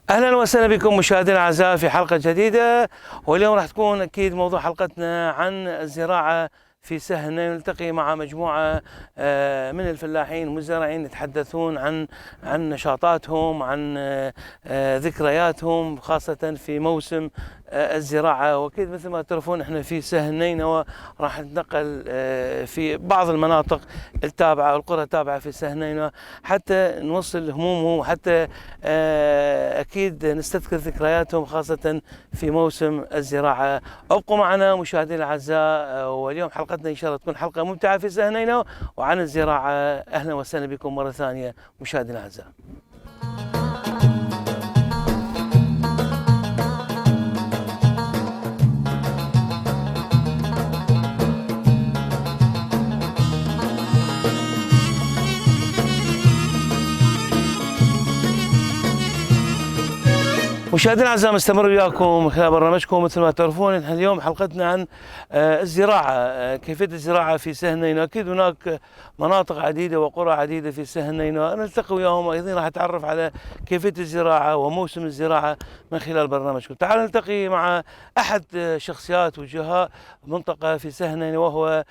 اهلا وسهلا بكم مشاهدينا الاعزاء في حلقه جديده، واليوم راح تكون اكيد موضوع حلقتنا عن الزراعه في سهل. نلتقي مع مجموعه من الفلاحين والمزارعين يتحدثون عن نشاطاتهم، عن ذكرياتهم خاصه في موسم الزراعه. واكيد مثل ما تعرفون احنا في سهل نينوى راح نتنقل في بعض المناطق التابعه والقرى التابعه في سهل نينوى حتى نوصل همومهم، وحتى اكيد نستذكر ذكرياتهم خاصه في موسم الزراعه. ابقوا معنا مشاهدينا الاعزاء، واليوم حلقتنا ان شاء الله تكون حلقه ممتعه في سهل نينوى وعن الزراعه. اهلا وسهلا بكم مره ثانيه مشاهدينا الاعزاء. مشاهدينا الاعزاء، مستمر وياكم من خلال برنامجكم. مثل ما تعرفون احنا اليوم حلقتنا عن الزراعه، كيفيه الزراعه في سهل نينوى. اكيد هناك مناطق عديده وقرى عديده في سهل نينوى نلتقي وياهم، وايضا راح نتعرف على كيفيه الزراعه وموسم الزراعه من خلال برنامجكم. تعالوا نلتقي مع احد شخصيات وجهاء منطقه في سهل نينوى، وهو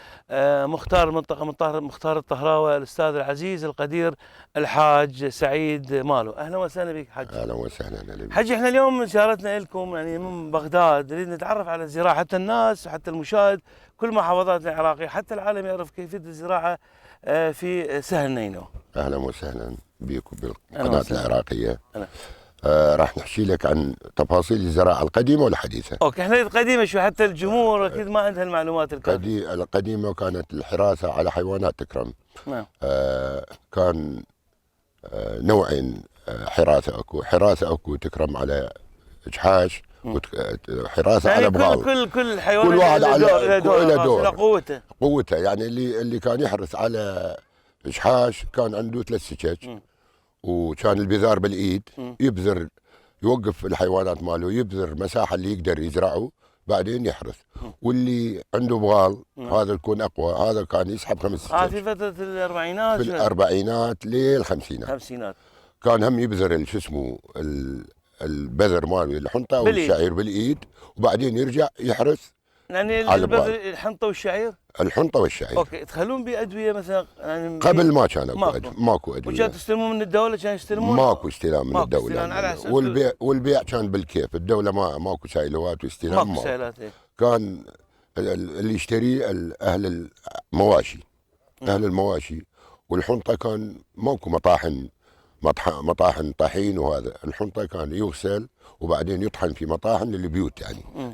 مختار المنطقه مختار الطهراوه، الاستاذ العزيز القدير الحاج سعيد مالو. اهلا وسهلا بك حاج. اهلا وسهلا بك حجي. احنا اليوم زيارتنا لكم يعني من بغداد، نريد نتعرف على الزراعه، حتى الناس وحتى المشاهد كل محافظاتنا العراقيه حتى العالم يعرف كيفيه الزراعه في سهل نينوى. اهلا وسهلا بكم بالقناه العراقيه. راح نحكي لك عن تفاصيل الزراعه القديمه والحديثه. اوكي، احنا القديمه شو، حتى الجمهور اكيد ما عندها المعلومات الكافيه. القديمه كانت الحراسه على حيوانات تكرم. نعم. كان نوعين حراسه، اكو تكرم على جحاش، وحراسه يعني على بغال. كل حيوان كل واحد له دور قوته. يعني اللي كان يحرس على جحاش كان عنده 3 سكك، وكان البذار بالايد، يبذر، يوقف الحيوانات ماله، يبذر مساحه اللي يقدر يزرعه بعدين يحرث. واللي عنده بغال هذا يكون اقوى، هذا كان يسحب 5 سكك. في فتره الاربعينات، في الاربعينات للخمسينات كان هم يبذر شو اسمه البذر ماله، الحنطه والشعير بالايد، وبعدين يرجع يحرث. يعني الحنطه والشعير. الحنطه والشعير. اوكي، تخلون بادويه مثلا يعني قبل ما كان ماكو ادويه. وكانوا تستلمون من الدوله؟ كانوا يستلمون؟ ماكو استلام من الدوله. والبيع كان بالكيف، الدوله ماكو سايلوات واستلام. ماكو سايلات. كان اللي يشتريه اهل المواشي. اهل المواشي. والحنطه كان ماكو مطاحن طحين، وهذا الحنطه كان يغسل وبعدين يطحن في مطاحن للبيوت.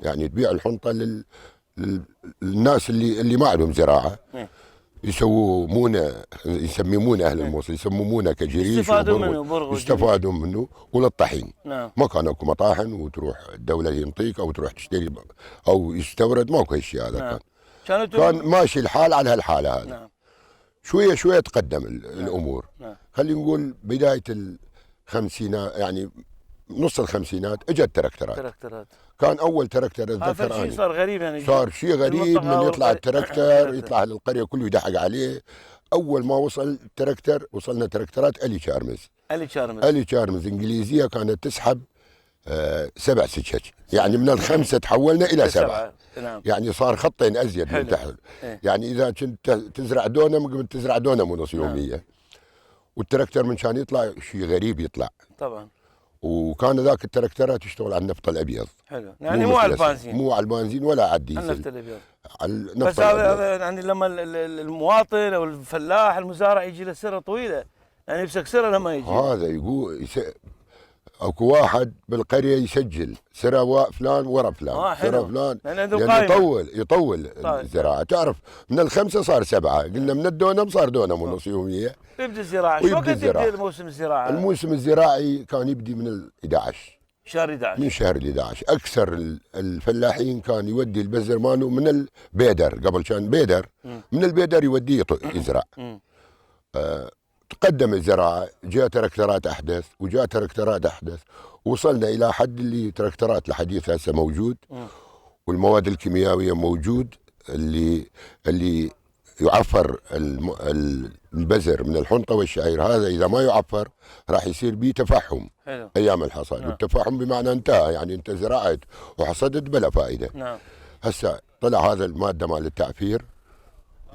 يعني تبيع الحنطه للناس اللي ما عندهم زراعه. يسووا مونه، يسمي مونه اهل الموصل، يسموا مونه كجريش، يستفادوا منه وللطحين. نعم. ما كان اكو مطاحن وتروح الدوله ينطيك او تروح تشتري او يستورد، ماكو هالشيء هذا. نعم. كان ماشي الحال على هالحاله هذه. نعم. شويه شويه تقدم الامور. نعم. خلينا نقول بدايه الخمسينات، يعني نص الخمسينات اجت تركترات. كان اول تركتر اتذكر شيء صار غريب، يعني صار شيء غريب من يطلع التركتر يطلع للقريه كله يدحق عليه. اول ما وصل التركتر وصلنا تركترات الي تشارمز انجليزيه، كانت تسحب 7 سكك، يعني من ال5 تحولنا الى 7. نعم. يعني صار خطين ازيد من تحت. يعني اذا كنت تزرع دونم قبل تزرع دونم ونص يوميه. والتركتر من كان يطلع شيء غريب يطلع طبعا. وكان ذاك التركترات تشتغل على النفط الابيض. حلو، يعني مو على البنزين. مو على البنزين ولا على الديزل، النفط الابيض. على النفط بس هذا يعني لما المواطن او الفلاح المزارع يجي له سره طويله، يعني يمسك سره لما يجي. هذا يقول اكو واحد بالقريه يسجل سره فلان ورا فلان، سره فلان، يعني يطول الزراعه. تعرف من ال5 صار 7، قلنا من الدونم صار دونم ونص يوميه. يبدا الزراعه. شو وقت يبدا الموسم الزراعه؟ الموسم الزراعي كان يبدي من 11 شهر 11. من شهر 11 اكثر الفلاحين كان يودي البذر ماله من البيدر. قبل كان بيدر، من البيدر يوديه يزرع. تقدم الزراعه، جاء تركترات احدث وجاء تركترات احدث، وصلنا الى حد اللي تركترات الحديث هسه موجود. والمواد الكيميائيه موجود اللي يعفر البذر من الحنطة والشعير، هذا إذا ما يعفر راح يصير به تفحم. حلو. أيام الحصاد. نعم. والتفحم بمعنى انتهى، يعني أنت زرعت وحصدت بلا فائدة. نعم. هسه طلع هذا المادة مال التعفير،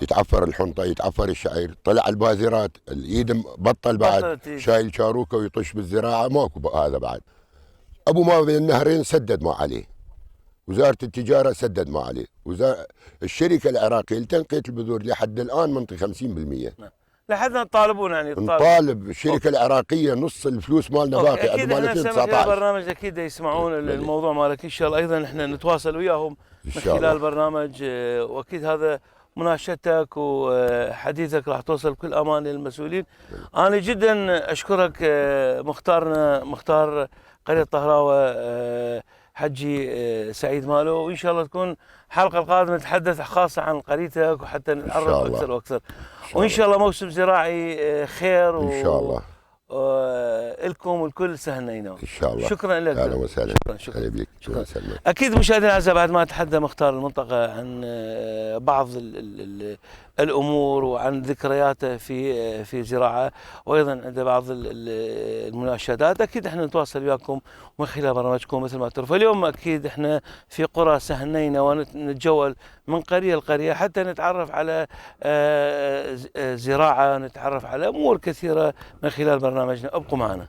يتعفر الحنطة، يتعفر الشعير، طلع الباذرات، الإيد بطل بعد شايل شاروكة ويطش بالزراعة، ماكو هذا بعد. أبو ما بين النهرين سدد ما عليه، وزارة التجارة سدد ما عليه، الشركة العراقية لتنقية البذور لحد الآن منطي 50%. لحد ما تطالبون يعني نطالب الشركة العراقية نص الفلوس مالنا باقي. اكيد احنا هسه البرنامج اكيد يسمعون الموضوع مالك ان شاء الله، ايضا احنا نتواصل وياهم من خلال البرنامج، واكيد هذا مناشدتك وحديثك راح توصل بكل امان للمسؤولين. انا جدا اشكرك مختار قرية طهراوة حجي سعيد مالو، وان شاء الله تكون الحلقه القادمه نتحدث خاصه عن قريتك وحتى نتعرف اكثر واكثر، وان شاء الله موسم زراعي خير ان شاء الله لكم والكل سهل نينوى ان شاء الله. شكرا لك. اهلا وسهلا. شكرا بك. شكرا. اكيد مشاهدينا الاعزاء بعد ما تحدى مختار المنطقه عن بعض الامور وعن ذكرياته في زراعه، وايضا عنده بعض المناشدات، اكيد احنا نتواصل وياكم من خلال برنامجكم مثل ما تعرفوا. اليوم اكيد احنا في قرى سهل نينوى ونتجول من قريه لقريه حتى نتعرف على زراعه، نتعرف على امور كثيره من خلال برنامجنا. ابقوا معنا.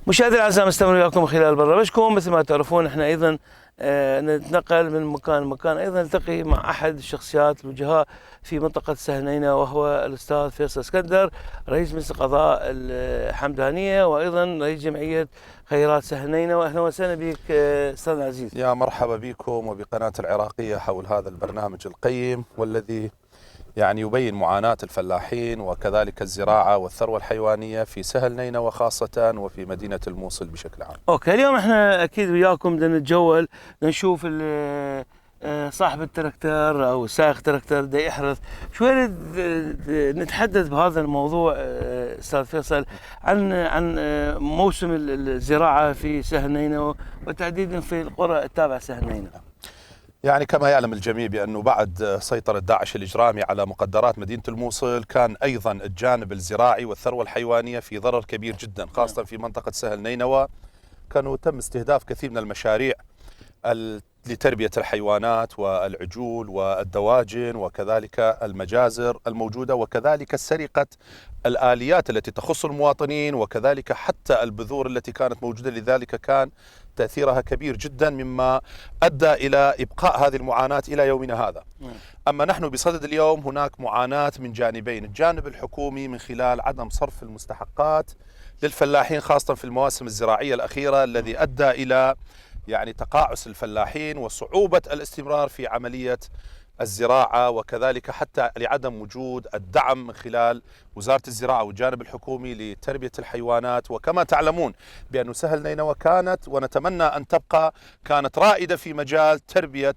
مشاهدينا الاعزاء مستمرين وياكم خلال برنامجكم. مثل ما تعرفون احنا ايضا نتنقل من مكان لمكان، ايضا نلتقي مع احد الشخصيات الوجهاء في منطقه سهل نينوى، وهو الاستاذ فيصل اسكندر، رئيس مجلس القضاء الحمدانيه وايضا رئيس جمعيه خيرات سهل نينوى. اهلا وسهلا بك استاذ العزيز. يا مرحبا بكم وبقناه العراقيه حول هذا البرنامج القيم والذي يعني يبين معاناة الفلاحين وكذلك الزراعة والثروة الحيوانية في سهل نينوى خاصة وفي مدينة الموصل بشكل عام. اوكي، اليوم احنا اكيد وياكم بدنا نتجول نشوف صاحب التركتر او سائق التركتر دا يحرث شوي. نتحدث بهذا الموضوع استاذ فيصل عن موسم الزراعة في سهل نينوى وتحديدا في القرى التابعة سهل نينوى. يعني كما يعلم الجميع بأنه بعد سيطرة داعش الإجرامي على مقدرات مدينة الموصل كان أيضا الجانب الزراعي والثروة الحيوانية في ضرر كبير جدا، خاصة في منطقة سهل نينوى. كانوا تم استهداف كثير من المشاريع لتربية الحيوانات والعجول والدواجن وكذلك المجازر الموجودة، وكذلك سرقة الآليات التي تخص المواطنين وكذلك حتى البذور التي كانت موجودة. لذلك كان تأثيرها كبير جدا مما أدى إلى إبقاء هذه المعاناة إلى يومنا هذا. أما نحن بصدد اليوم هناك معاناة من جانبين، الجانب الحكومي من خلال عدم صرف المستحقات للفلاحين خاصة في المواسم الزراعية الأخيرة، الذي أدى إلى يعني تقاعس الفلاحين وصعوبة الاستمرار في عملية الزراعة، وكذلك حتى لعدم وجود الدعم من خلال وزارة الزراعة والجانب الحكومي لتربية الحيوانات. وكما تعلمون بأن سهل نينوى كانت ونتمنى أن تبقى كانت رائدة في مجال تربية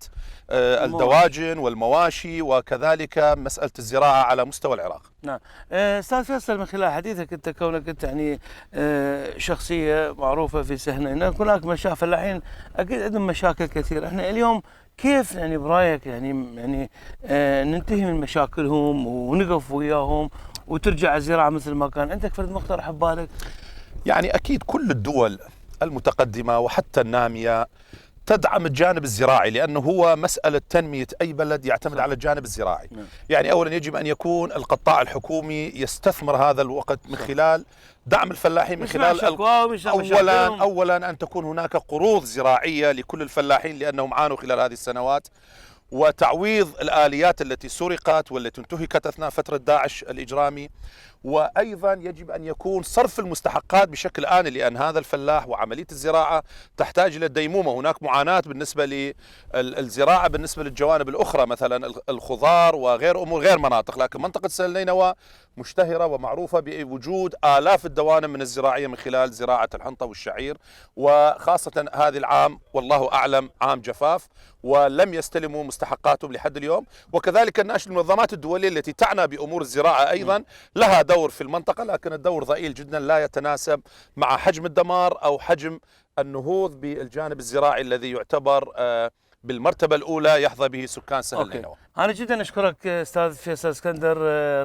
الدواجن والمواشي وكذلك مسألة الزراعة على مستوى العراق. نعم استاذ فيصل، من خلال حديثك انت كونك انت يعني شخصية معروفة في سهل نينوى، هناك مشاكل فلاحين اكيد عندهم مشاكل كثيرة، احنا اليوم كيف يعني برايك يعني ننتهي من مشاكلهم ونقف وياهم وترجع الزراعه مثل ما كان؟ عندك فرد مقترح ببالك؟ يعني اكيد كل الدول المتقدمة وحتى النامية تدعم الجانب الزراعي، لأنه هو مسألة تنمية أي بلد يعتمد على الجانب الزراعي. يعني أولا يجب أن يكون القطاع الحكومي يستثمر هذا الوقت من خلال دعم الفلاحين، من خلال أولا أن تكون هناك قروض زراعية لكل الفلاحين لأنهم عانوا خلال هذه السنوات، وتعويض الآليات التي سرقت والتي انتهكت أثناء فترة داعش الإجرامي. وأيضا يجب أن يكون صرف المستحقات بشكل آني، لأن هذا الفلاح وعملية الزراعة تحتاج إلى الديمومة. هناك معاناة بالنسبة للزراعة بالنسبة للجوانب الأخرى مثلا الخضار وغير أمور غير مناطق، لكن منطقة سهل نينوى مشتهرة ومعروفة بوجود آلاف الدوانم من الزراعية من خلال زراعة الحنطة والشعير، وخاصة هذا العام والله أعلم عام جفاف ولم يستلموا مستحقاتهم لحد اليوم. وكذلك المنظمات الدولية التي تعنى بأمور الزراعة أيضا لها دور في المنطقة، لكن الدور ضئيل جدا لا يتناسب مع حجم الدمار أو حجم النهوض بالجانب الزراعي الذي يعتبر بالمرتبة الأولى يحظى به سكان سهل نينوى. أنا جدا أشكرك أستاذ فيصل اسكندر،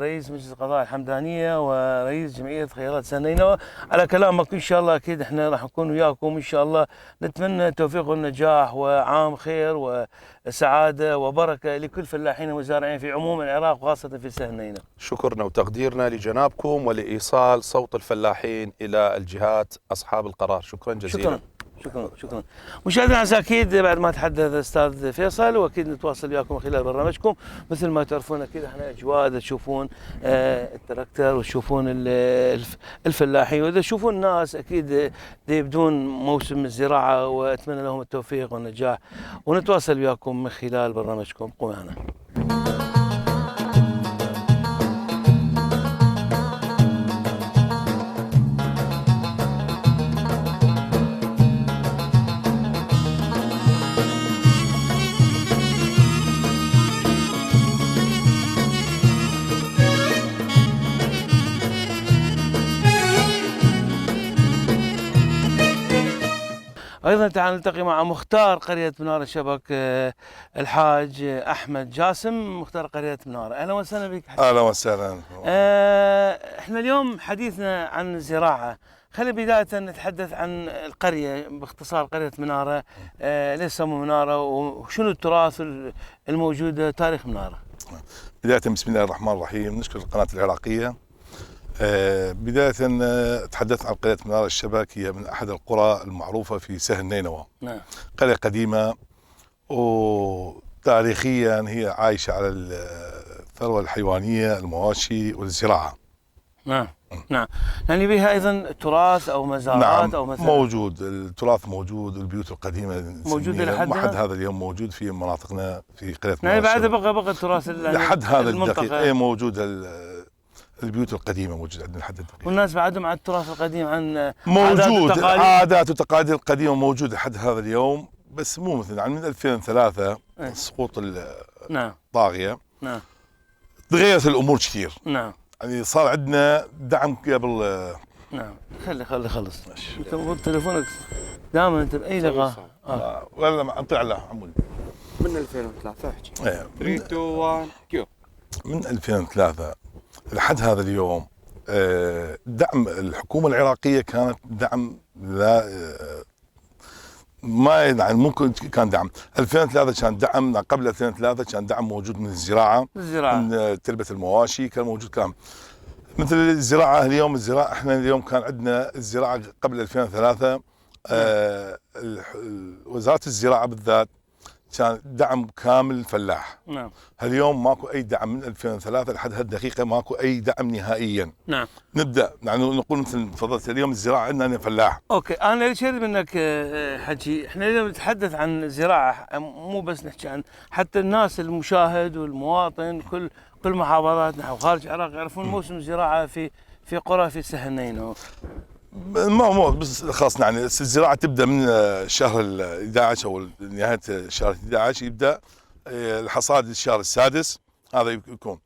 رئيس مجلس القضاء الحمدانية ورئيس جمعية خيرات سهل نينوى، على كلامك. إن شاء الله أكيد إحنا راح نكون وياكم إن شاء الله. نتمنى التوفيق والنجاح وعام خير وسعادة وبركة لكل فلاحين ومزارعين في عموم العراق وخاصة في سهل نينوى. شكرنا وتقديرنا لجنابكم ولإيصال صوت الفلاحين إلى الجهات أصحاب القرار. شكرا جزيلا. شكرا. مشاهدينا الاعزاء، اكيد بعد ما تحدث الاستاذ فيصل واكيد نتواصل وياكم خلال برنامجكم. مثل ما تعرفون اكيد احنا اجواء، اذا تشوفون التراكتر وتشوفون الفلاحين واذا تشوفون الناس اكيد يبدون موسم الزراعه، واتمنى لهم التوفيق والنجاح، ونتواصل وياكم من خلال برنامجكم. قوموا معنا. ايضا تعال نلتقي مع مختار قريه مناره الشبك، الحاج احمد جاسم، مختار قريه مناره. اهلا وسهلا بك. اهلا وسهلا. احنا اليوم حديثنا عن الزراعه. خلينا بدايه نتحدث عن القريه باختصار، قريه مناره. ليش سموا مناره وشنو التراث الموجود، تاريخ مناره؟ بدايه بسم الله الرحمن الرحيم، نشكر القناه العراقيه. بداية تحدثت عن قرية منارة الشبك، هي من أحد القرى المعروفة في سهل نينوى. نعم. قرية قديمة وتاريخيا هي عايشة على الثروة الحيوانية، المواشي والزراعة. نعم. يعني بها أيضا تراث أو مزارات. نعم. أو مثلا موجود التراث، موجود البيوت القديمة موجودة لحد هذا اليوم، موجود في مناطقنا في قرية منارة. يعني بعد بقى التراث لحد هذا الدقيقة موجود. البيوت القديمة موجودة عندنا لحد الدقيقة. والناس بعدهم على التراث القديم، عن موجود عادات وتقاليد القديمة موجودة لحد هذا اليوم، بس مو مثل يعني من 2003 سقوط الطاغية. نعم. تغيرت الأمور كثير. نعم. يعني صار عندنا دعم قبل. نعم. خلي خلص. انت موجود تليفونك دائما انت بأي لقاء. ولا انطي له عمود. من 2003 احكي. 3 2 1 جو. من 2003 لحد هذا اليوم دعم الحكومة العراقية كانت دعم لا ما يعني ممكن كان دعم 2003 كان دعم، قبل 2003 كان دعم موجود من الزراعة من تربة المواشي، كان موجود كلام مثل الزراعة. اليوم الزراعة احنا اليوم كان عندنا الزراعة قبل 2003 وزارة الزراعة بالذات كان دعم كامل الفلاح. نعم. اليوم ماكو اي دعم من 2003 لحد هالدقيقه، ماكو اي دعم نهائيا. نعم. نبدا يعني نقول مثل تفضلت اليوم الزراعه عندنا فلاح. اوكي، انا ليش اريد منك حكي، احنا اليوم نتحدث عن الزراعه، مو بس نحكي عن حتى الناس المشاهد والمواطن كل محافظات نحو خارج العراق يعرفون موسم الزراعه في قرى في سهل نينوى. مو بس خاص يعني الزراعه تبدا من شهر 11 او نهايه شهر 11 يبدا الحصاد الشهر السادس، هذا يكون.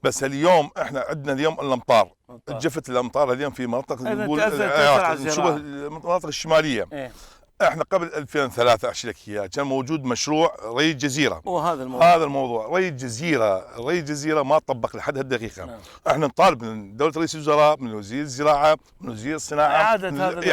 بس اليوم احنا عندنا اليوم الامطار، جفت الامطار اليوم في مناطق نقول شبه المناطق الشماليه. احنا قبل 2003 احكي لك اياه كان موجود مشروع ري الجزيره. وهذا الموضوع هذا الموضوع ري الجزيره ما طبق لحد هالدقيقه. نعم. احنا نطالب من دوله رئيس الوزراء، من وزير الزراعه، من وزير الصناعه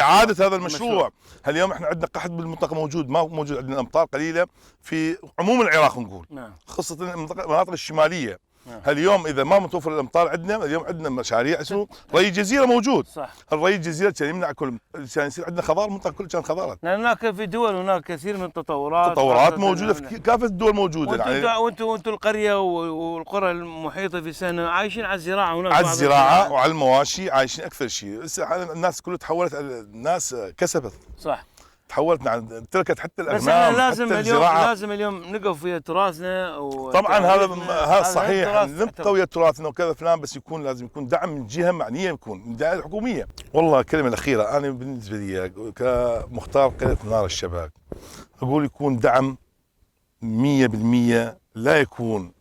اعاده هذا المشروع. اليوم احنا عندنا قحط بالمنطقه موجود، ما موجود عندنا امطار قليله في عموم العراق نقول. نعم. خاصه المناطق الشماليه. نعم. اليوم اذا ما متوفر الامطار عندنا، اليوم عندنا مشاريع اسمه ري الجزيره موجود. صح. الري الجزيره كان يمنع كل، كان يصير عندنا خضار، المنطقه كلها كانت خضارات. لان هناك في دول هناك كثير من التطورات موجوده في كافه الدول موجوده. وانتم القريه والقرى المحيطه في سهنه عايشين على الزراعه هناك. على الزراعه وعلى المواشي عايشين اكثر شيء. هسه الناس كلها تحولت، الناس كسبت. صح. تحولت تركت حتى الاغنام. بس احنا لازم اليوم نقف ويا تراثنا طبعا هذا صحيح، نبقى ويا تراثنا وكذا فلان، بس لازم يكون دعم من جهه معنيه، يكون من الدائره الحكوميه. والله الكلمه الاخيره انا بالنسبه لي كمختار قريه منار الشباك اقول يكون دعم 100%، لا يكون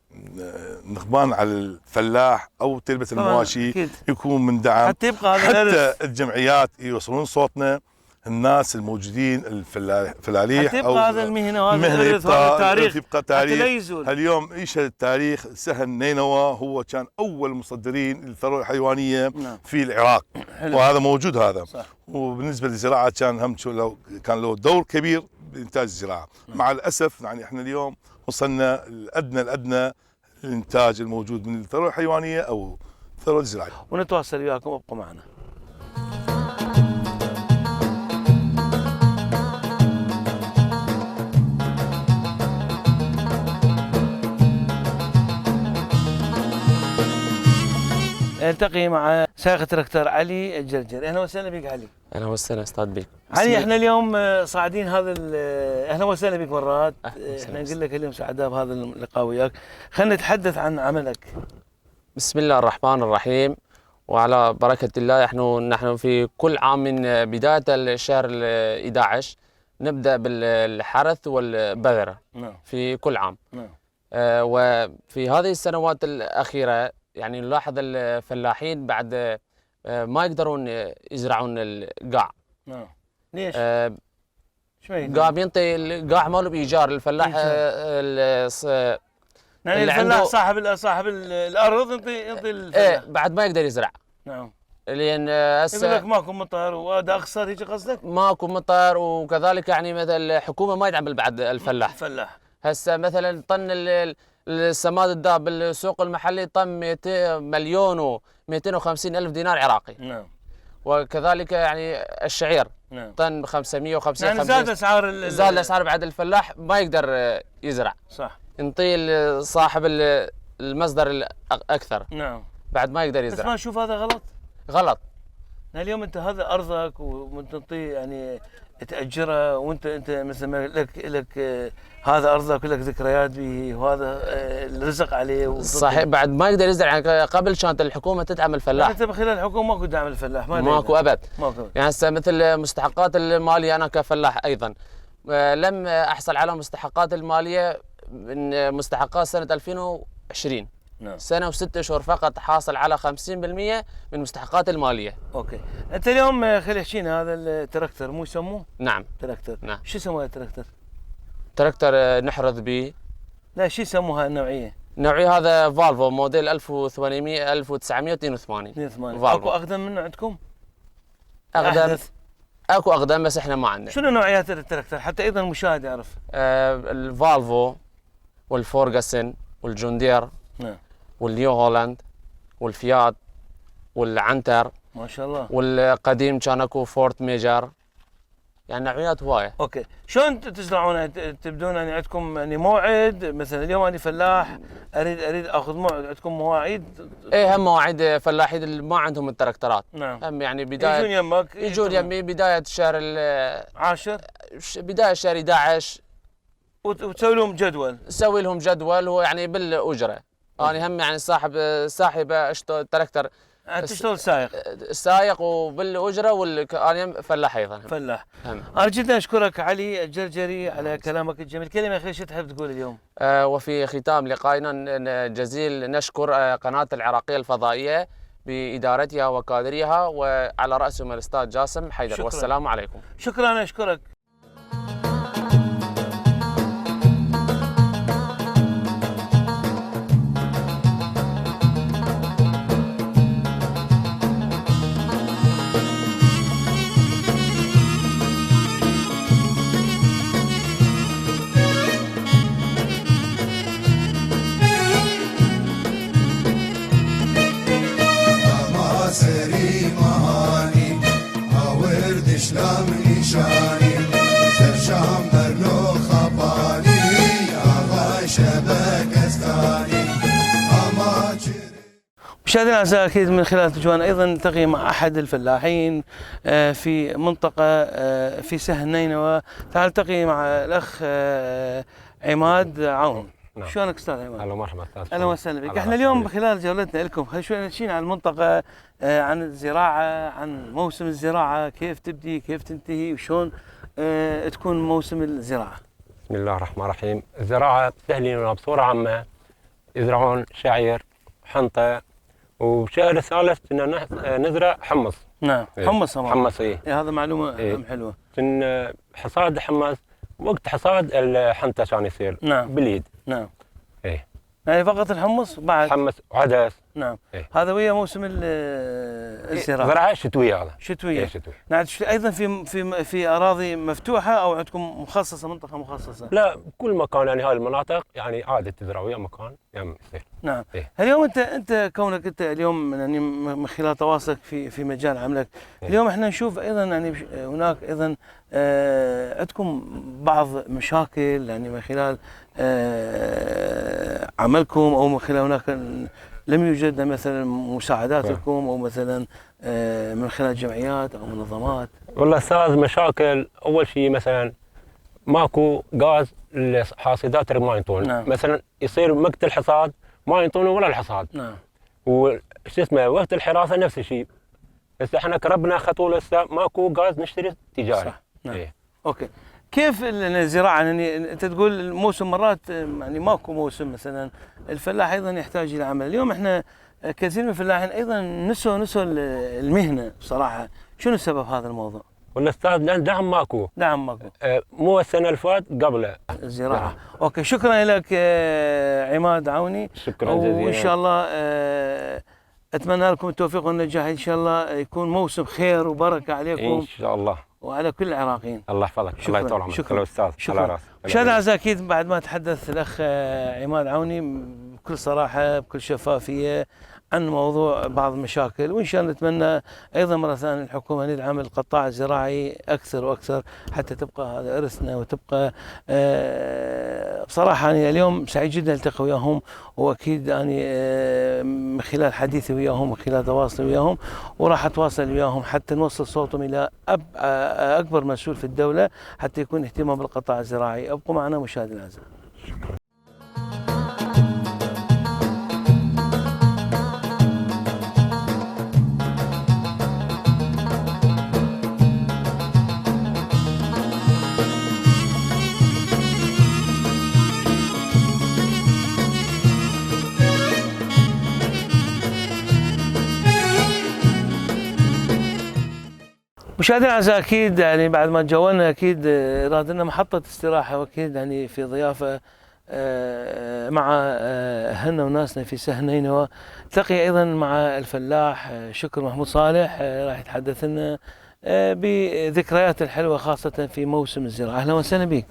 نخبان على الفلاح او تربه المواشي، يكون من دعم حتى يبقى هذا حتى الجمعيات يوصلون صوتنا، الناس الموجودين الفلاحين او هذا المهنه وهذا الارث وهذا التاريخ يبقى تاريخ. اليوم يشهد التاريخ سهل نينوى هو كان اول مصدرين للثروه الحيوانيه في العراق. حلو. وهذا موجود هذا. صح. وبالنسبه للزراعه كان هم كان له دور كبير بانتاج الزراعه. مع الاسف يعني احنا اليوم وصلنا الادنى الانتاج الموجود من الثروه الحيوانيه او الثروه الزراعيه. ونتواصل وياكم، ابقوا معنا. التقي مع سائق التراكتور علي الجرجري. اهلا وسهلا بك علي. اهلا وسهلا استاذ بك. علي احنا اليوم صاعدين هذا اهلا وسهلا بك مرات. احنا نقول لك اليوم سعداء بهذا اللقاء وياك. خلينا نتحدث عن عملك. بسم الله الرحمن الرحيم، وعلى بركه الله. نحن في كل عام من بدايه الشهر 11 نبدا بالحرث والبذره. نعم. في كل عام. نعم. وفي هذه السنوات الاخيره يعني نلاحظ الفلاحين بعد ما يقدرون يزرعون القاع. نعم. ليش؟ قاع بينطي القاع ماله بايجار الفلاح. يعني الفلاح صاحب الارض ينطي الفلاح. بعد ما يقدر يزرع. نعم. لان هسه يقول لك ماكو مطر وهذا اخسر، هيك قصدك؟ ماكو مطر، وكذلك يعني مثلا الحكومه ما يدعم بعد الفلاح. هسه مثلا طن السماد الذهب بالسوق المحلي طن 200,250,000 دينار عراقي. نعم. وكذلك يعني الشعير. نعم. طن 550. يعني زاد الاسعار بعد الفلاح ما يقدر يزرع. صح. ينطي صاحب المصدر الاكثر. نعم. بعد ما يقدر يزرع. بس ما نشوف هذا غلط. غلط. اليوم انت هذا ارضك وانت تعطيه يعني تاجرها، وانت مثل لك هذا ارضك ولك ذكريات به، وهذا الرزق عليه. صحيح. بعد ما يقدر يزرع. يعني قبل كانت الحكومه تدعم الفلاح. انت بخلال الحكومه ماكو دعم الفلاح. ماكو ابد. ماكو. يعني هسه مثل مستحقات الماليه، انا كفلاح ايضا لم احصل على مستحقات الماليه من مستحقات سنه 2020. نعم. سنه و6 اشهر فقط حاصل على 50% من مستحقات الماليه. اوكي. انت اليوم خلي احكينا هذا التراكتور مو يسموه؟ نعم. تراكتور. نعم. شو يسموه التراكتور؟ تراكتور نحرث به. لا، شو يسموها النوعيه؟ نوعيه هذا فالفو موديل 1982. اكو اقدم منه عندكم؟ اقدم. اكو اقدم بس احنا ما عندنا. شنو نوعيات التراكتور حتى ايضا المشاهد يعرف؟ الفالفو والفورغسن والجوندير. نعم. والنيو هولاند والفيات والعنتر. ما شاء الله. والقديم كان اكو فورت ميجر. يعني نوعيات هوايه. اوكي. شلون تزرعون؟ تبدون يعني عندكم يعني موعد؟ مثلا اليوم انا فلاح اريد اخذ موعد، عندكم مواعيد؟ ايه، هم مواعيد فلاحين اللي ما عندهم التراكترات. نعم. هم يعني بدايه يجون يمك؟ يجون يمي بدايه الشهر 10، بدايه الشهر 11، وتسوي لهم جدول. تسوي لهم جدول هو يعني بالاجره. انا هم يعني صاحب تراكتور. تشتغل سايق وبالاجره انا فلاح ايضا. فلاح. انا جدا اشكرك علي الجرجري على كلامك الجميل. كلمه اخيره شو تحب تقول اليوم؟ وفي ختام لقائنا جزيل نشكر قناه العراقيه الفضائيه بادارتها وكادرها، وعلى راسهم الاستاذ جاسم حيدر. والسلام عليكم. شكرا. اشكرك. مشاهدينا الاعزاء، اكيد من خلال التلفزيون ايضا نلتقي مع احد الفلاحين في منطقه في سهل نينوى. تعال نلتقي مع الاخ عماد عون. نعم. شلونك استاذ عماد؟ اهلا ومرحبا استاذ. اهلا وسهلا بك. احنا اليوم خلال جولتنا لكم خلينا شوي نحكي عن المنطقه، عن الزراعه، عن موسم الزراعه، كيف تبدي كيف تنتهي وشلون تكون موسم الزراعه. بسم الله الرحمن الرحيم. الزراعه سهلين بصوره عامه يزرعون شعير، حنطه، وبشهر الثالث كنا نزرع حمص. نعم. إيه. حمص حمص هذا معلومه إيه. حلوه. كنا حصاد حمص وقت حصاد الحنطه كان يصير. نعم. باليد. نعم. ايه. يعني فقط الحمص بعد حمص وعدس. نعم. إيه. هذا ويا موسم الزراعه. زراعه شتويه هذا. شتويه. إيه شتوي. نعم. ايضا في اراضي مفتوحه او عندكم مخصصه، منطقه مخصصه؟ لا، بكل مكان يعني هاي المناطق يعني عادة تزرع ويا مكان يم يصير. نعم. إيه. اليوم انت كونك انت اليوم يعني من خلال تواصلك في مجال عملك، إيه. اليوم احنا نشوف ايضا يعني هناك ايضا عندكم بعض مشاكل يعني من خلال عملكم، او من خلال هناك لم يوجد مثلا مساعدات لكم، او مثلا من خلال جمعيات او منظمات. والله استاذ، مشاكل اول شيء مثلا ماكو غاز للحاصدات ما ينطون. نعم. مثلا يصير وقت الحصاد ما ينطونوا ولا الحصاد. نعم. وش اسمه وقت الحراسه نفس الشيء. هسه احنا كربنا خطول هسه ماكو غاز نشتري تجاري. صح. نعم. إيه. اوكي. كيف الزراعه؟ يعني انت تقول الموسم مرات يعني ماكو موسم، مثلا الفلاح ايضا يحتاج الى عمل. اليوم احنا كثير من الفلاحين ايضا نسوا المهنه بصراحه. شنو سبب هذا الموضوع؟ والاستاذ لان دعم ماكو. دعم ماكو. مو السنه اللي فات قبله. الزراعه. نعم. اوكي، شكرا لك عماد عوني. شكرا جزيلا. وان شاء الله اتمنى لكم التوفيق والنجاح، ان شاء الله يكون موسم خير وبركه عليكم ان شاء الله. وعلى كل العراقيين. الله يحفظك. الله يطول عمرك. شكرا. استاذ. شكرا. مشاهدينا الاعزاء، اكيد بعد ما تحدث الاخ عماد عوني بكل صراحه بكل شفافيه عن موضوع بعض المشاكل، وان شاء الله نتمنى ايضا مره ثانيه الحكومه ندعم القطاع الزراعي اكثر واكثر حتى تبقى هذا ارثنا، وتبقى بصراحه انا اليوم سعيد جدا التقي وياهم، واكيد اني من خلال حديثي وياهم ومن خلال تواصلي وياهم وراح اتواصل وياهم حتى نوصل صوتهم الى اكبر مسؤول في الدوله حتى يكون اهتمام بالقطاع الزراعي. ابقوا معنا مشاهدينا الاعزاء. مشاهدينا الاعزاء، اكيد يعني بعد ما تجولنا اكيد راد لنا محطه استراحه، واكيد يعني في ضيافه مع اهلنا وناسنا في سهل نينوى. التقي ايضا مع الفلاح شكر محمود صالح، راح يتحدث لنا بذكريات الحلوه خاصه في موسم الزراعه. اهلا وسهلا بك.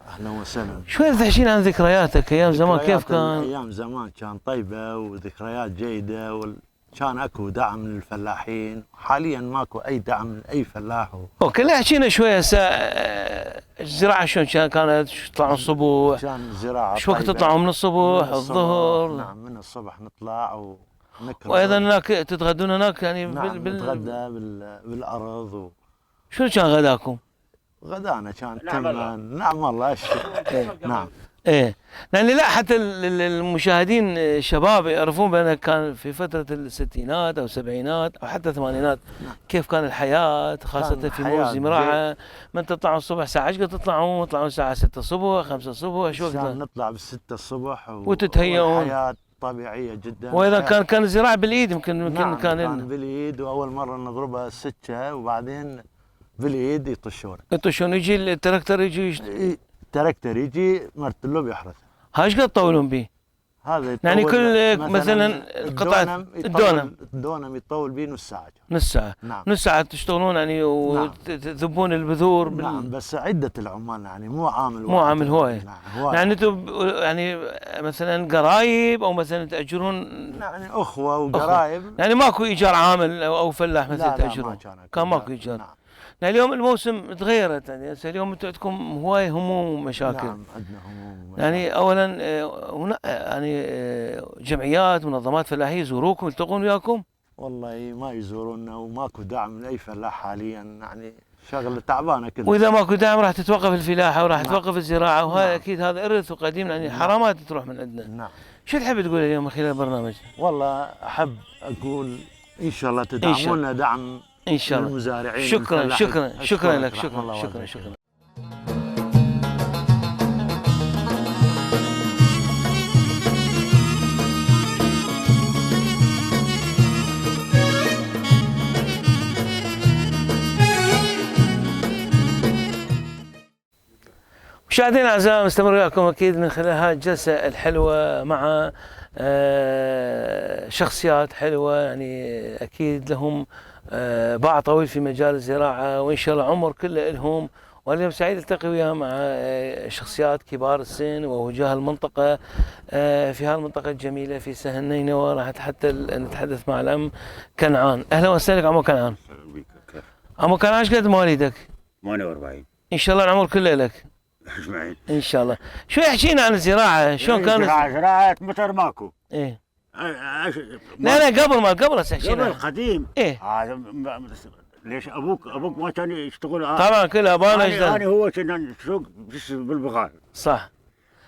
اهلا وسهلا. شوي تحكي عن ذكرياتك ايام زمان، كيف كان؟ ايام زمان كان طيبه وذكريات جيده، كان اكو دعم للفلاحين. حاليا ماكو اي دعم لاي فلاح. اوكي، لا احكينا شوي هسه الزراعه شلون كانت تطلعون الصبح؟ كان الزراعه شو وقت تطلعوا من الصبح الظهر؟ نعم، من الصبح نطلع ونكرز. وايضا هناك تتغدون هناك يعني نعم، نتغدى بالارض شنو كان غداكم؟ غدانا كان تمن. نعم والله نعم. ايه يعني لا حتى المشاهدين شباب يعرفون بأن كان في فترة الستينات أو السبعينات أو حتى الثمانينات كيف كان الحياة خاصة في موسم الزراعة. من تطلعون الصبح الساعة 10 تطلعون الساعة 6 الصبح 5 الصبح شو وقت؟ نطلع بالستة الصبح وتتهيئون. حياة طبيعية جدا. وإذا كان الزراعة بالإيد يمكن نعم كان بالإيد، وأول مرة نضربها السكة وبعدين بالإيد يطشون. يجي التراكتر التراكتر يجي مرتله بيحرث. ايش قد تطولون به؟ هذا يعني كل مثلا قطعة الدونم يطول به نص ساعة. نص ساعة. نعم. نص ساعة تشتغلون يعني وتذبون البذور نعم بس عدة العمال يعني مو عامل مو عامل هواية. نعم يعني انتم يعني مثلا قرايب او مثلا تأجرون يعني اخوة وقرايب. يعني ماكو ايجار عامل او فلاح مثلا تأجرون؟ كان ماكو ايجار. نعم. اليوم الموسم تغيرت، يعني هسه اليوم انتم عندكم هواي هموم ومشاكل. نعم عندنا هموم يعني اولا يعني جمعيات منظمات فلاحيه يزوروكم يلتقون وياكم؟ والله ما يزورونا وماكو دعم من اي فلاح حاليا، يعني شغله تعبانه كلها. واذا ماكو دعم راح تتوقف الفلاحه وراح نعم. توقف الزراعه، وهذا نعم. اكيد هذا ارث وقديم، يعني نعم. حرامات تروح من عندنا. نعم. شو تحب تقول اليوم من خلال البرنامج؟ والله احب اقول ان شاء الله إن شاء تدعمونا دعم ان شاء الله. للمزارعين شكرا والفلاحين. شكرا شكرا لك، رحم الله شكرا والديك. شكرا. مشاهدينا الاعزاء، مستمر وياكم اكيد من خلال هذه الجلسه الحلوه مع شخصيات حلوه، يعني اكيد لهم باع طويل في مجال الزراعه، وان شاء الله عمر كله لهم. واليوم سعيد التقي وياه مع شخصيات كبار السن ووجاه المنطقه في هذه المنطقه الجميله في سهل نينوى. راح حتى نتحدث مع العم كنعان. اهلا وسهلا عمو كنعان. عمو كنعان ايش قد مواليدك؟ 48. ان شاء الله العمر كله لك اجمعين. ان شاء الله. شو يحكينا عن الزراعه؟ شلون كانت؟ زراعة مطر ماكو. ايه لا لا قبل هسه حكينا. قبل قديم. ايه هذا ليش ابوك ما كان يشتغل؟ طبعا كلها ابانا انا اجداد. هو كنا نسوق بالبغال. صح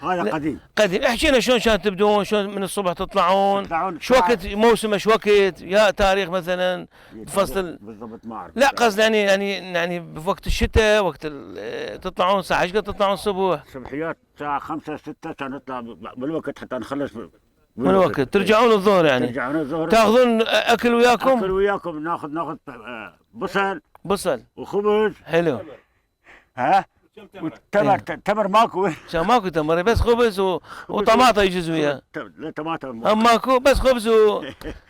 هذا لا. قديم. قديم. احكينا شلون كانت تبدون، شلون من الصبح تطلعون، شو ساعة- وقت موسم، شو وقت يا تاريخ مثلا فصل؟ بالضبط ما اعرف. لا قصدي يعني بوقت الشتاء، وقت تطلعون الساعه ايش قد تطلعون الصبح؟ صبحيات الساعة 5 6 كان نطلع بالوقت حتى نخلص من الوقت ترجعون الظهر يعني؟ ترجعون الظهر. تاخذون اكل وياكم؟ اكل وياكم، ناخذ بصل بصل وخبز. حلو. ها تمر ماكو. عشان ماكو تمر، بس خبز وطماطه يجوز وياه. لا طماطم هم ماكو بس خبز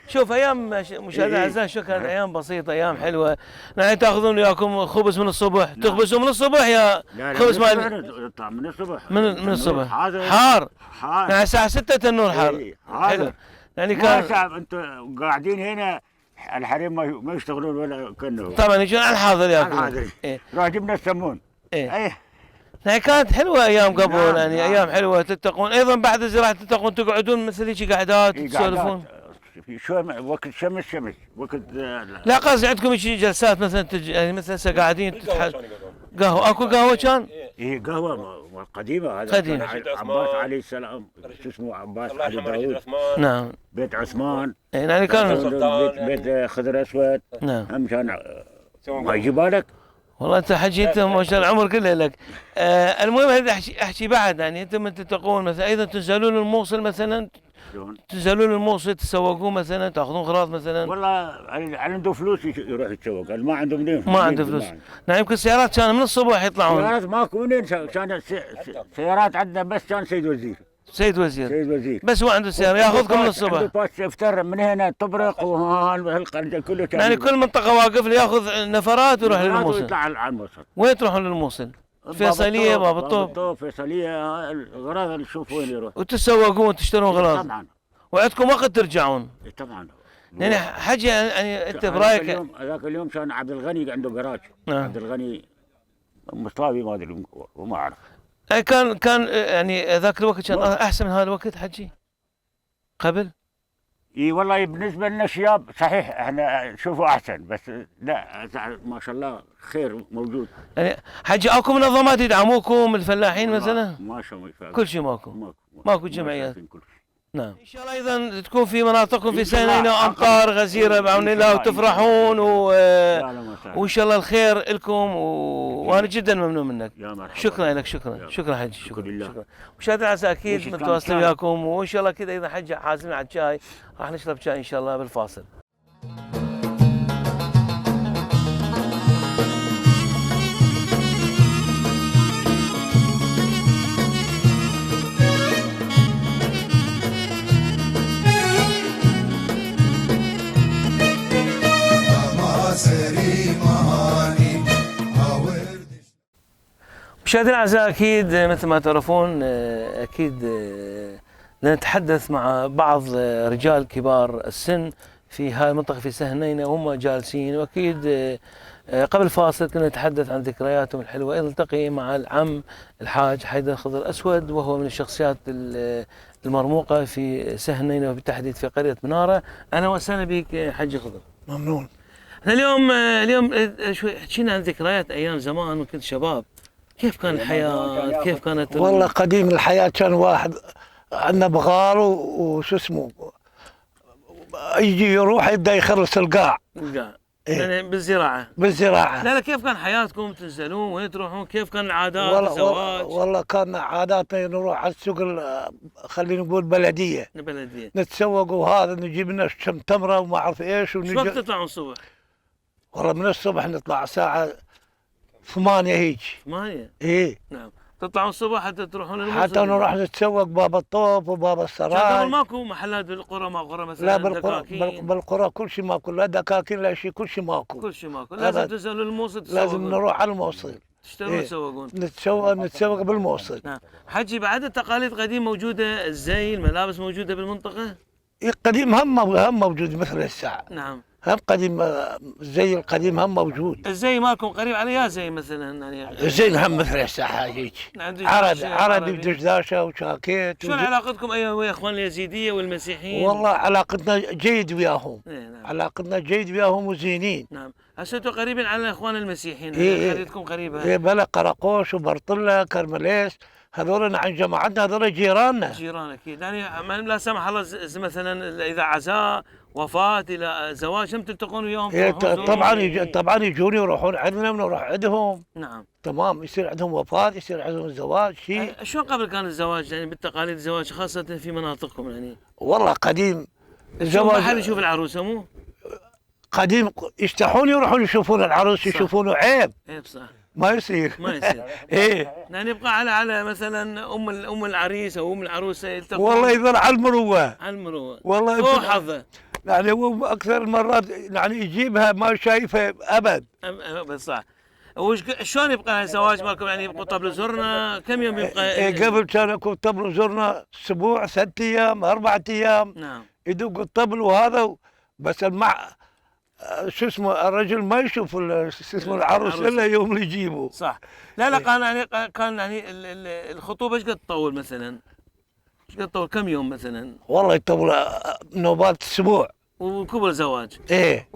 شوف ايام مشاهدينا الاعزاء شو كانت ايام بسيطه، ايام حلوه. يعني تاخذون وياكم خبز من الصبح، تخبزوا من الصبح يا خبز نطلع من الصبح. من الصبح حار. حار. يعني الساعه 6 النور حار. حلو. يعني ما كان صعب، انتم قاعدين هنا الحريم ما يشتغلون ولا كانه. طبعا يجون على الحاضر ياكلون. الحاضر. إيه. راح جبنا السمون. ايه يعني كانت حلوه ايام قبل. نعم، يعني نعم. ايام حلوه تتقون. ايضا بعد الزراعه تتقون تقعدون مثل هيك قعدات تسولفون؟ شو وقت شمس وقت لا قصدي عندكم هيك جلسات مثلا يعني مثلا هسه قاعدين قهوه. اكو قهوه كان؟ هي قهوه قديمه. هذا قديمة. عباس عليه السلام، شو اسمه عباس علي داوود. نعم. بيت عثمان. يعني كان بيت خضر اسود. نعم. هم كان ما يجي بالك. والله انت حكيت ما شاء الله العمر كله لك. المهم هذا احكي بعد، يعني انتم من تتقون مثلا ايضا تنزلون الموصل مثلا، شلون؟ تنزلون الموصل تسوقون مثلا، تاخذون اغراض مثلا؟ والله اللي عنده فلوس يروح يتسوق، اللي ما عنده منين؟ ما عنده فلوس. يعني يمكن السيارات كانوا من الصبح يطلعون. سيارات ماكو منين. كان سيارات عندنا بس كان سيد وزير. سيد وزير سيد وزير بس هو عنده سيارة ياخذكم من الصبح. عنده باس يفتر من هنا طبرق وهالقرن كله كان يعني كل منطقة واقف له ياخذ نفرات ويروح للموصل. يطلع على الموصل. وين تروحون للموصل؟ الفيصلية، باب الطوب، فيصلية، الغراض اللي تشوف وين يروح. وتسوقون وتشترون اغراض. طبعا وعندكم وقت ترجعون. طبعا. يعني حاجة يعني انت برايك. ذاك اليوم كان عبد الغني عنده جراج. نعم. عبد الغني مصطفى ما ادري وما اعرف. يعني كان يعني ذاك الوقت كان احسن من هذا الوقت حجي قبل؟ اي والله بالنسبه لنا شياب صحيح احنا نشوفه احسن، بس لا ما شاء الله خير موجود. يعني حجي اكو منظمات يدعموكم الفلاحين مثلا؟ ما شاء الله كل شيء ماكو جمعيات. كل شيء. نعم. ان شاء الله ايضا تكون في مناطقكم في سنين وامطار غزيره بعون الله وتفرحون وان شاء الله الخير لكم وانا جدا ممنون منك. يا مرحبا. شكرا لك. شكرا حجي. لله. شكرا. مشاهدينا الاعزاء اكيد متواصلين وياكم، وان شاء الله كذا ايضا حجي حازمين على الشاي، راح نشرب شاي ان شاء الله بالفاصل. مشاهدينا الاعزاء اكيد مثل ما تعرفون اكيد نتحدث مع بعض رجال كبار السن في هاي المنطقة في سهنينة وهم جالسين، وأكيد قبل فاصل كنا نتحدث عن ذكرياتهم الحلوة. نلتقي مع العم الحاج حيدر خضر أسود، وهو من الشخصيات المرموقة في سهنينة وبالتحديد في قرية منارة. أهلا وسهلا بك حاج خضر. ممنون. احنا اليوم شوي حكينا عن ذكريات أيام زمان وكنت شباب، كيف كان الحياة؟ كيف كانت والله قديم الحياة كان واحد عندنا بغار وشو اسمه يجي يروح يبدأ يخرس القاع. يعني بالزراعة. بالزراعة. لا كيف كان حياتكم؟ تنزلون وين تروحون؟ كيف كان العادات؟ الزواج؟ والله كان عاداتنا نروح على السوق خلينا نقول بلدية. البلدية. نتسوق وهذا نجيب لنا كم تمرة وما أعرف إيش. شو وقت تطلعون الصبح؟ والله من الصبح نطلع ساعة 8 هيك. 8؟ إيه. نعم. تطلعون الصبح حتى تروحون الموصل؟ حتى نروح نتسوق باب الطوف وباب السراي. قبل ماكو محلات بالقرى؟ ما قرى مثلا؟ لا بالقرى كل شيء ماكو، لا دكاكين لا شيء، كل شيء ماكو. كل شيء ماكو، لازم تنزلوا الموصل تسوقون. لازم نروح على الموصل. تشترون تسوقون. نتسوق بالموصل. نعم. حجي بعد التقاليد قديم موجودة، الزي الملابس موجودة بالمنطقة؟ قديم هم موجود مثل الساعة. نعم. هم قديم الزي القديم هم موجود. الزي مالكم قريب على يا زي مثلا يعني؟ الزي هم مثل الساعة هيك. عربي بدشداشة وشاكيت. شلون علاقتكم ويا اخوان اليزيدية والمسيحيين؟ والله علاقتنا جيد وياهم. نعم. علاقتنا جيد وياهم وزينين. نعم. هسه انتم قريبين على الاخوان المسيحيين. قريتكم قريبة. ايه بلا قراقوش وبرطلة كرمليس، هذول عن جماعتنا، هذول جيراننا. جيران اكيد، يعني لا سمح الله مثلا اذا عزاء وفاة الى زواج هم تلتقون وياهم؟ إيه طبعا يجون يروحون عندنا ونروح عندهم. نعم. تمام. يصير عندهم وفاة، يصير عندهم زواج شيء. شلون قبل كان الزواج يعني بالتقاليد الزواج خاصة في مناطقكم يعني؟ والله قديم الزواج ما حد يشوف العروسة مو؟ قديم يستحون يروحون يشوفون العروس، يشوفونه عيب. عيب صح. ما يصير. ايه. يعني يبقى على مثلا ام العريس او ام العروسه يلتقون. والله يظل على المروه. على المروه. والله هو حظه. يعني هو اكثر المرات يعني يجيبها ما شايفها ابد. صح. شلون يبقى الزواج مالكم؟ يعني يبقوا طبل زرنا كم يوم يبقى؟ قبل كان يكون طبل زرنا اسبوع 6 ايام 4 ايام. نعم. يدق الطبل وهذا بس شو اسمه الرجل ما يشوف شو اسمه العروس الا يوم اللي يجيبه. صح. لا كان يعني الخطوبه ايش قد تطول مثلا؟ ايش قد تطول كم يوم مثلا؟ والله يطول نوبات اسبوع. وكبر الزواج. ايه.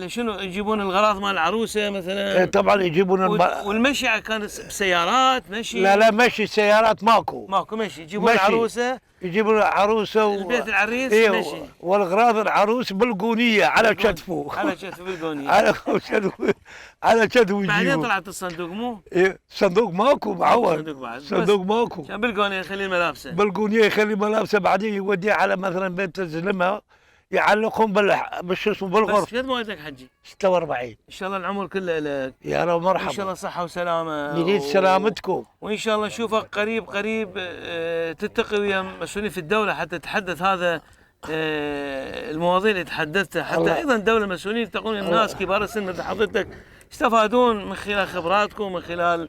شنو يجيبون الغراض مال العروسه مثلا؟ ايه طبعا يجيبون والمشي كان بسيارات مشي؟ لا مشي سيارات ماكو مشي. يجيبون العروسه. يجيبون العروسه البيت العريس إيه مشي. والغراض العروس بالقونيه على كتفه. على كتفه بالقونيه. على كتفه يجيبه. بعدين طلعت الصندوق مو؟ ايه صندوق ماكو معود. صندوق ماكو. كان بالقونيه يخلي ملابسه. بالقونيه يخلي ملابسه، بعدين يوديه على مثلا بيت الزلمه يعلقهم بالشو اسمه بالغرف. بس قد ما ولدك حجي؟ 46. ان شاء الله العمر كله لك. يا رب مرحبا. ان شاء الله صحه وسلامه. نريد سلامتكم. وان شاء الله نشوفك قريب تلتقي ويا مسؤولين في الدوله حتى تتحدث هذا المواضيع اللي تحدثتها، حتى ايضا الدوله مسؤولين يلتقون الناس كبار السن مثل حضرتك يستفادون من خلال خبراتكم، من خلال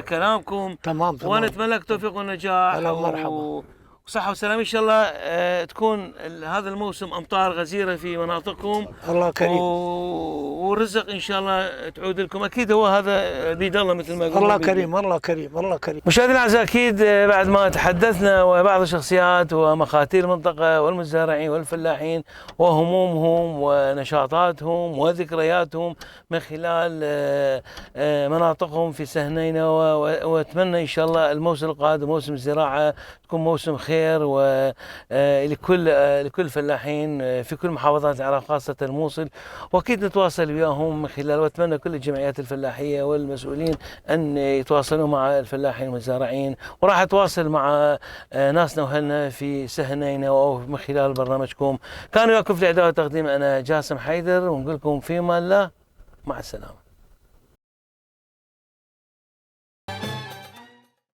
كلامكم. تمام. ونتمنى لك التوفيق والنجاح. مرحبا. صحة وسلامة إن شاء الله. تكون هذا الموسم أمطار غزيرة في مناطقكم. الله كريم. ورزق إن شاء الله تعود لكم. أكيد هو هذا بيد الله مثل ما قلنا. الله كريم. الله كريم. الله كريم. مشاهدينا الأعزاء، أكيد بعد ما تحدثنا وبعض الشخصيات ومخاتير المنطقة والمزارعين والفلاحين وهمومهم ونشاطاتهم وذكرياتهم من خلال مناطقهم في سهنينة، وأتمنى إن شاء الله الموسم القادم موسم الزراعة تكون موسم خير ولكل الفلاحين في كل محافظات العراق خاصة الموصل، واكيد نتواصل وياهم من خلال، واتمنى كل الجمعيات الفلاحية والمسؤولين ان يتواصلوا مع الفلاحين والمزارعين، وراح اتواصل مع ناسنا واهلنا في سهنينة ومن خلال برنامجكم. كان وياكم في الاعداد والتقديم انا جاسم حيدر، ونقول لكم في امان الله، مع السلامة.